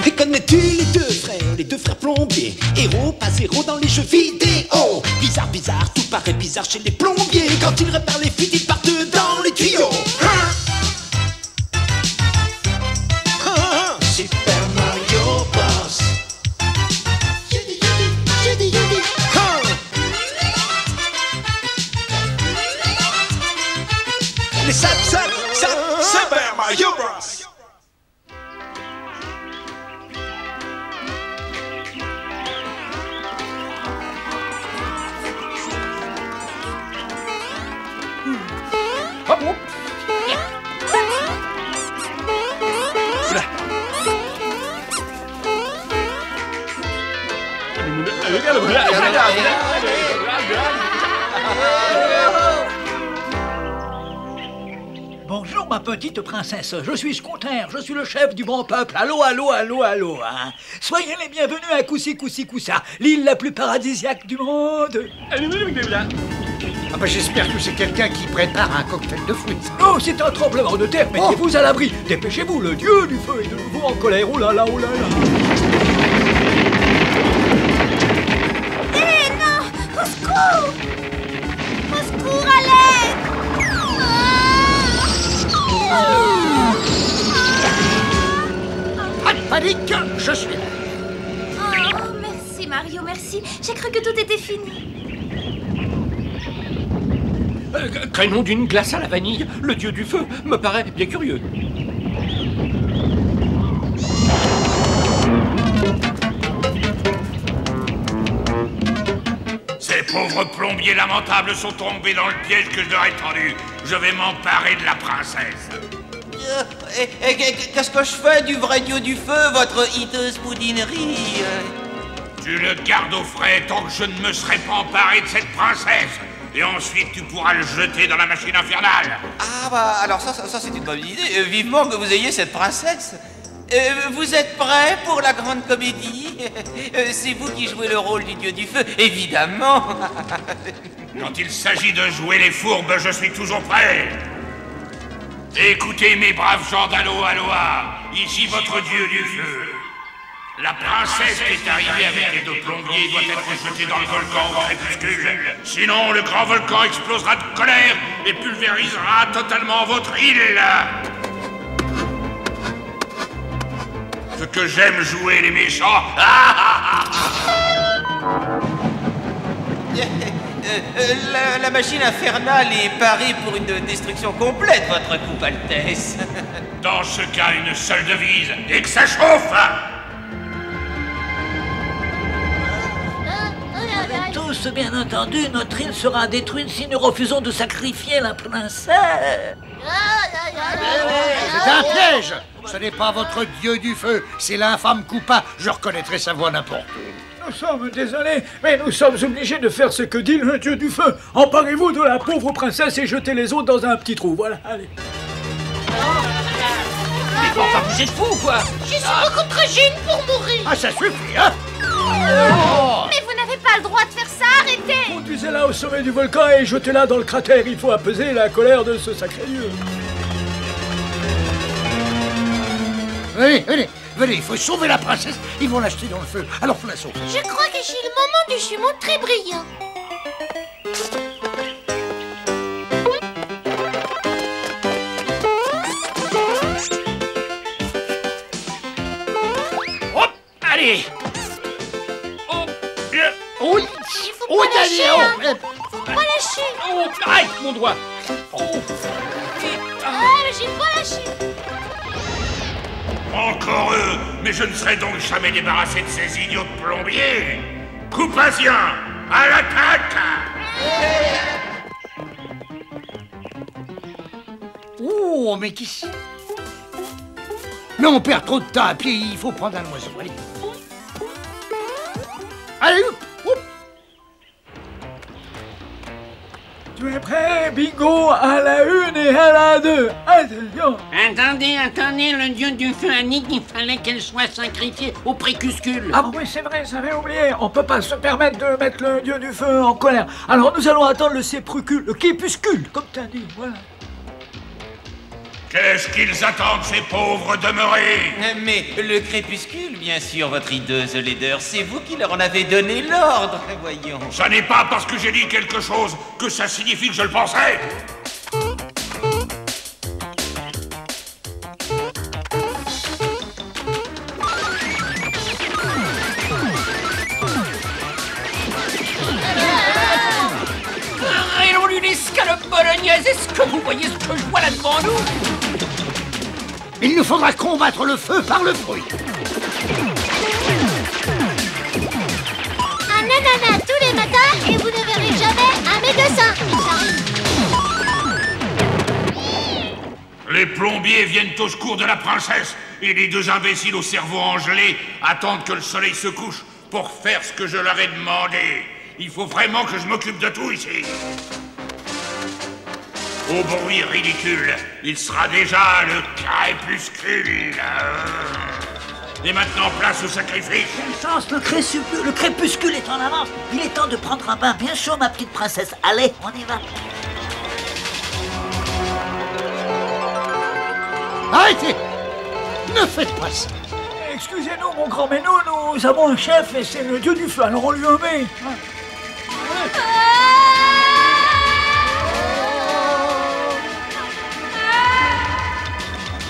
Et connais-tu les deux frères plombiers? Héros, pas zéro dans les jeux vidéo. Bizarre, bizarre, tout paraît bizarre chez les plombiers. Quand ils réparent les fuites, ils partent dans les tuyaux. Super Mario Bros. Les Super Mario Bros. Bonjour ma petite princesse, je suis Scooter, je suis le chef du bon peuple. Allô, allô, allô, allô, hein. Soyez les bienvenus à Koussi Koussi Koussa, l'île la plus paradisiaque du monde. Ah bah j'espère que c'est quelqu'un qui prépare un cocktail de fruits. Oh, c'est un tremblement de terre, mettez-vous à l'abri. Dépêchez-vous, le dieu du feu est de nouveau en colère. Oh là là, oh là là. Eh non! Au secours! Au secours, à l'aide! Pas de panique, je suis là. Oh, merci Mario, merci. J'ai cru que tout était fini. Crénom d'une glace à la vanille, le dieu du feu me paraît bien curieux. Ces pauvres plombiers lamentables sont tombés dans le piège que je leur ai tendu. Je vais m'emparer de la princesse. Qu'est-ce que je fais du vrai dieu du feu, votre hiteuse boudinerie? Tu le gardes au frais tant que je ne me serai pas emparé de cette princesse. Et ensuite, tu pourras le jeter dans la machine infernale. Ah bah, alors ça c'est une bonne idée. Vivement que vous ayez cette princesse. Vous êtes prêts pour la grande comédie? C'est vous qui jouez le rôle du dieu du feu, évidemment. Quand il s'agit de jouer les fourbes, je suis toujours prêt. Écoutez mes braves gens d'Aloha, ici votre dieu du feu. La princesse qui est arrivée avec les deux plombiers doit être jetée dans le volcan au crépuscule. Sinon, le grand volcan explosera de colère et pulvérisera totalement votre île. Ce que j'aime jouer les méchants. La machine infernale est parée pour une destruction complète, votre coupe Altesse. Dans ce cas, une seule devise, et que ça chauffe. Tous, bien entendu, notre île sera détruite si nous refusons de sacrifier la princesse. C'est un piège. Ce n'est pas votre dieu du feu, c'est l'infâme Koopa. Je reconnaîtrai sa voix n'importe où. Nous sommes désolés, mais nous sommes obligés de faire ce que dit le dieu du feu. Emparez-vous de la pauvre princesse et jetez les autres dans un petit trou. Voilà, allez. Mais enfin, vous êtes fous, quoi? Je suis beaucoup trop jeune pour mourir. Ah, ça suffit, hein? Mais vous n'avez pas le droit de faire ça, arrêtez! Conduisez-la au sommet du volcan et jetez-la dans le cratère. Il faut apaiser la colère de ce sacré dieu. Venez, il faut sauver la princesse. Ils vont l'acheter dans le feu, alors faut la sauver. Je crois que j'ai le moment du jumeau très brillant. Hop, allez. Oui. Il faut pas lâcher, hein. Faut pas lâcher. Oh, aïe, mon doigt. Oh. Ah, mais j'ai pas lâché. Encore eux, mais je ne serai donc jamais débarrassé de ces idiots de plombiers. Coupasien, à l'attaque! Oh, mais qui... Mais on perd trop de temps à pied, il faut prendre un oiseau, allez. Allez, Tu es prêt, bingo, à la 1 et à la 2. Attention. Attendez, le dieu du feu a dit qu'il fallait qu'elle soit sacrifiée au crépuscule. Ah oui, c'est vrai, j'avais oublié. On peut pas se permettre de mettre le dieu du feu en colère. Alors nous allons attendre le crépuscule, comme t'as dit, voilà. Qu'est-ce qu'ils attendent, ces pauvres demeurés? Mais le crépuscule, bien sûr, votre hideuse laideur, c'est vous qui leur en avez donné l'ordre, voyons. Ça n'est pas parce que j'ai dit quelque chose que ça signifie que je le pensais. Escalope bolognaise, est-ce que vous voyez ce que je vois là devant nous? Il nous faudra combattre le feu par le fruit. Un ananas tous les matins et vous ne verrez jamais un médecin. Les plombiers viennent au secours de la princesse et les deux imbéciles au cerveau engelé attendent que le soleil se couche pour faire ce que je leur ai demandé. Il faut vraiment que je m'occupe de tout ici. Au bruit ridicule, il sera déjà le crépuscule. Et maintenant, place au sacrifice. Quelle chance, le crépuscule est en avance. Il est temps de prendre un bain bien chaud, ma petite princesse. Allez, on y va. Arrêtez! Ne faites pas ça. Excusez-nous, mon grand, mais nous avons un chef et c'est le dieu du feu, alors on lui obéit.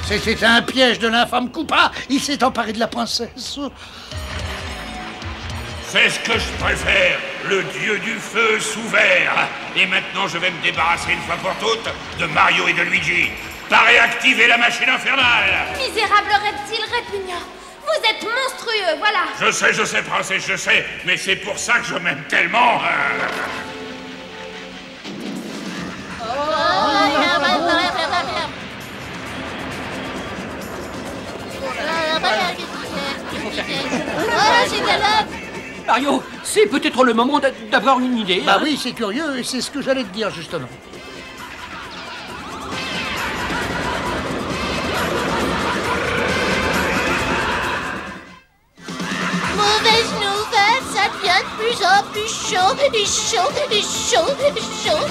C'était un piège de l'infâme Koopa. Il s'est emparé de la princesse. C'est ce que je préfère, le dieu du feu sous verre. Et maintenant, je vais me débarrasser une fois pour toutes de Mario et de Luigi. Parez activer la machine infernale. Misérable reptile répugnant. Vous êtes monstrueux, voilà. Je sais, princesse, je sais. Mais c'est pour ça que je m'aime tellement. Mario, c'est peut-être le moment d'avoir une idée. Bah oui, c'est curieux et c'est ce que j'allais te dire justement. Mauvaise nouvelle, ça devient de plus en plus chaud, et chaud, et chaud, et chaud.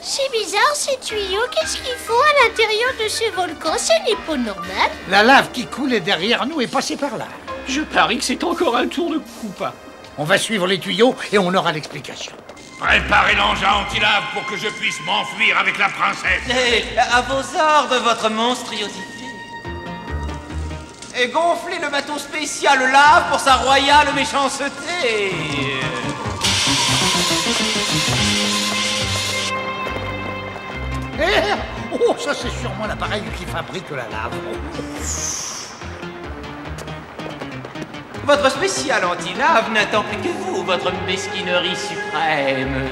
C'est bizarre ces tuyaux, qu'est-ce qu'ils font à l'intérieur de ce volcan? Ce n'est pas normal. La lave qui coulait derrière nous est passée par là. Je parie que c'est encore un tour de Koopa. On va suivre les tuyaux et on aura l'explication. Préparez l'engin anti-lave pour que je puisse m'enfuir avec la princesse. À vos ordres, votre monstruosité. Et gonflez le bateau spécial lave pour sa royale méchanceté. Oh, ça c'est sûrement l'appareil qui fabrique la lave. Votre spécial anti-lave n'attend plus que vous, votre mesquinerie suprême.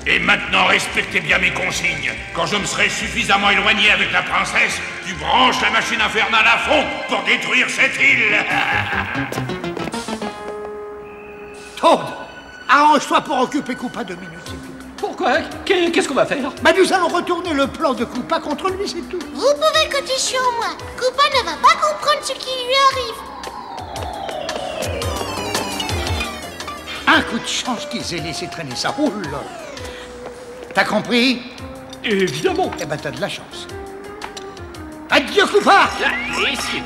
Et maintenant, respectez bien mes consignes. Quand je me serai suffisamment éloigné avec la princesse, tu branches la machine infernale à fond pour détruire cette île. Toad, arrange-toi pour occuper Koopa 2 minutes, s'il te plaît. Pourquoi? Qu'est-ce qu'on va faire? Bah nous allons retourner le plan de Koopa contre lui, c'est tout. Vous pouvez compter sur moi. Koopa ne va pas comprendre ce qui lui arrive. Un coup de chance qu'ils aient laissé traîner ça. Oh là. T'as compris? Évidemment. Eh ben t'as de la chance. Adieu Koopa! Là, ici.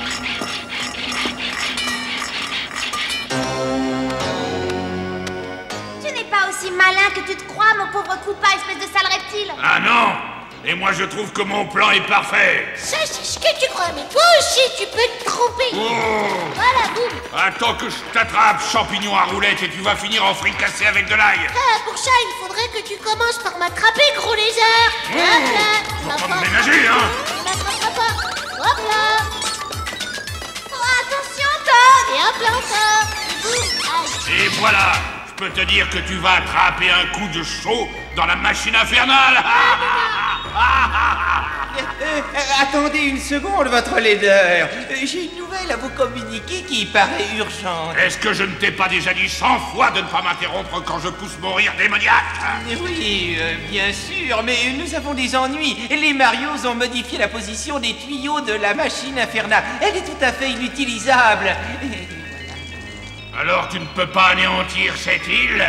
Tu n'es pas aussi malin que tu te crois, mon pauvre Koopa, espèce de sale reptile. Ah non! Et moi je trouve que mon plan est parfait. Ça, c'est ce que tu crois, mais toi aussi, tu peux te tromper. Voilà, boum. Attends que je t'attrape, champignon à roulettes, et tu vas finir en fricassé avec de l'ail. Ah, pour ça, il faudrait que tu commences par m'attraper, gros lézard. Hop là. Tu vas pas me ménager, hein? Tu m'attraperas pas. Hop là. Oh, attention, Toad. Et hop là encore. Boum. Aïe. Et voilà, je peux te dire que tu vas attraper un coup de chaud dans la machine infernale. Attendez une seconde, votre laideur. J'ai une nouvelle à vous communiquer qui paraît urgente. Est-ce que je ne t'ai pas déjà dit 100 fois de ne pas m'interrompre quand je pousse mon rire démoniaque? Oui, bien sûr, mais nous avons des ennuis. Les Marios ont modifié la position des tuyaux de la machine infernale. Elle est tout à fait inutilisable. Alors tu ne peux pas anéantir cette île?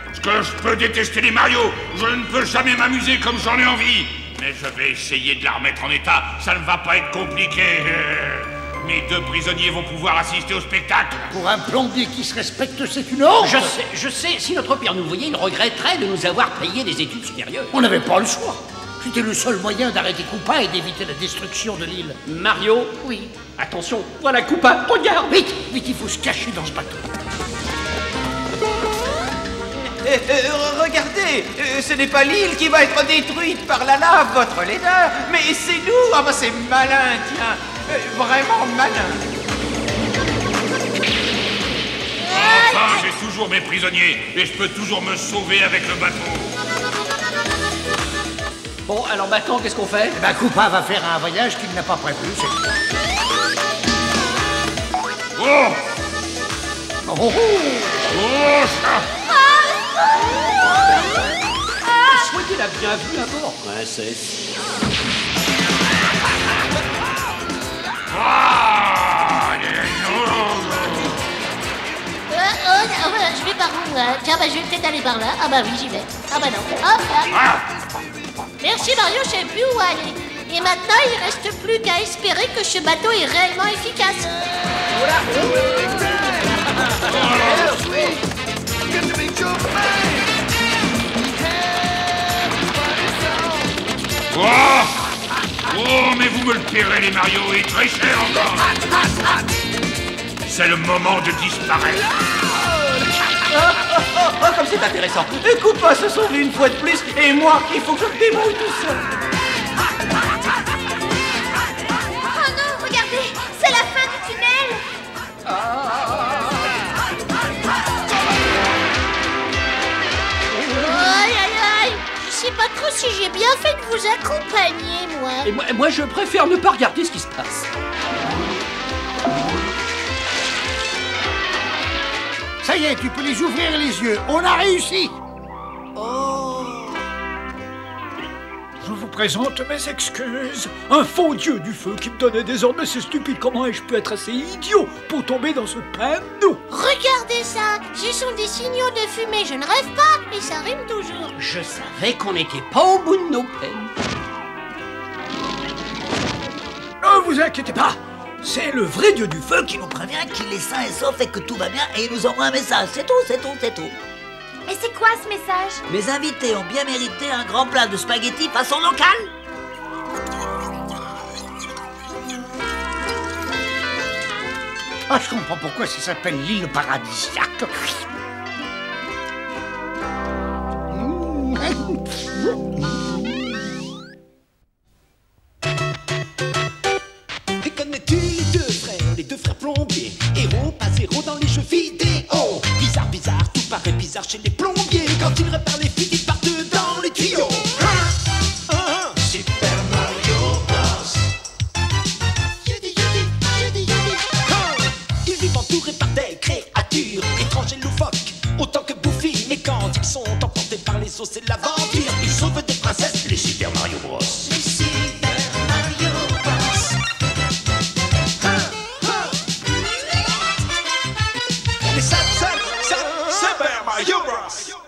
Parce que je peux détester les Marios, je ne peux jamais m'amuser comme j'en ai envie. Mais je vais essayer de la remettre en état, ça ne va pas être compliqué. Mes 2 prisonniers vont pouvoir assister au spectacle. Pour un plombier qui se respecte, c'est une honte. Je sais, si notre père nous voyait, il regretterait de nous avoir payé des études supérieures. On n'avait pas le choix. C'était le seul moyen d'arrêter Koopa et d'éviter la destruction de l'île. Mario? Oui. Attention, voilà Koopa, regarde! Vite, vite, il faut se cacher dans ce bateau. Regardez, ce n'est pas l'île qui va être détruite par la lave, votre laideur, mais c'est nous. Ah bah c'est malin, tiens, vraiment malin. Enfin, j'ai toujours mes prisonniers et je peux toujours me sauver avec le bateau. Bon, alors maintenant, qu'est-ce qu'on fait? Bah, Koopa va faire un voyage qu'il n'a pas prévu, c'est tout. Oh! Oh, oh, oh. Oh, ça! Soyez la bienvenue à bord, princesse. Je vais par où? Tiens, bah je vais peut-être aller par là. Ah bah oui, j'y vais. Ah bah non. Hop là. Merci Mario, je sais plus où aller. Et maintenant, il reste plus qu'à espérer que ce bateau est réellement efficace. Oh, mais vous me le paierez, les Mario, et très cher encore. C'est le moment de disparaître. Oh, comme c'est intéressant. Koopa se sauve une fois de plus, et moi, il faut que je me débrouille tout seul. Oh non, regardez, c'est la fin du tunnel. Aïe, aïe, aïe. Je sais pas trop si j'ai bien fait de vous accompagner, moi. Et moi, je préfère ne pas regarder ce qui se passe. Ça y est, tu peux les ouvrir les yeux. On a réussi. Je vous présente mes excuses. Un faux dieu du feu qui me donnait des ordres, mais c'est stupide. Comment ai-je pu être assez idiot pour tomber dans ce pain d'eau? Regardez ça. Ce sont des signaux de fumée. Je ne rêve pas, et ça rime toujours. Je savais qu'on n'était pas au bout de nos peines. Ne vous inquiétez pas. C'est le vrai dieu du feu qui nous prévient qu'il est sain et sauf et que tout va bien et il nous envoie un message. C'est tout, c'est tout, c'est tout. Et c'est quoi ce message? Mes invités ont bien mérité un grand plat de spaghettis façon locale. Ah, je comprends pourquoi ça s'appelle l'île paradisiaque. Et connais-tu les deux frères plombiers? Héros, pas zéro dans les jeux vidéo. Bizarre, bizarre, tout paraît bizarre chez les plombiers. Quand ils réparent les fuites, ils partent dans les tuyaux. Super Mario Bros. Ils vivent entourés par des créatures étranges et loufoques, autant que bouffies. Mais quand ils sont emportés par les eaux, c'est l'aventure. Ils sauvent des princesses, les Super Mario Bros. Les Super Mario Bros. Super Mario Bros.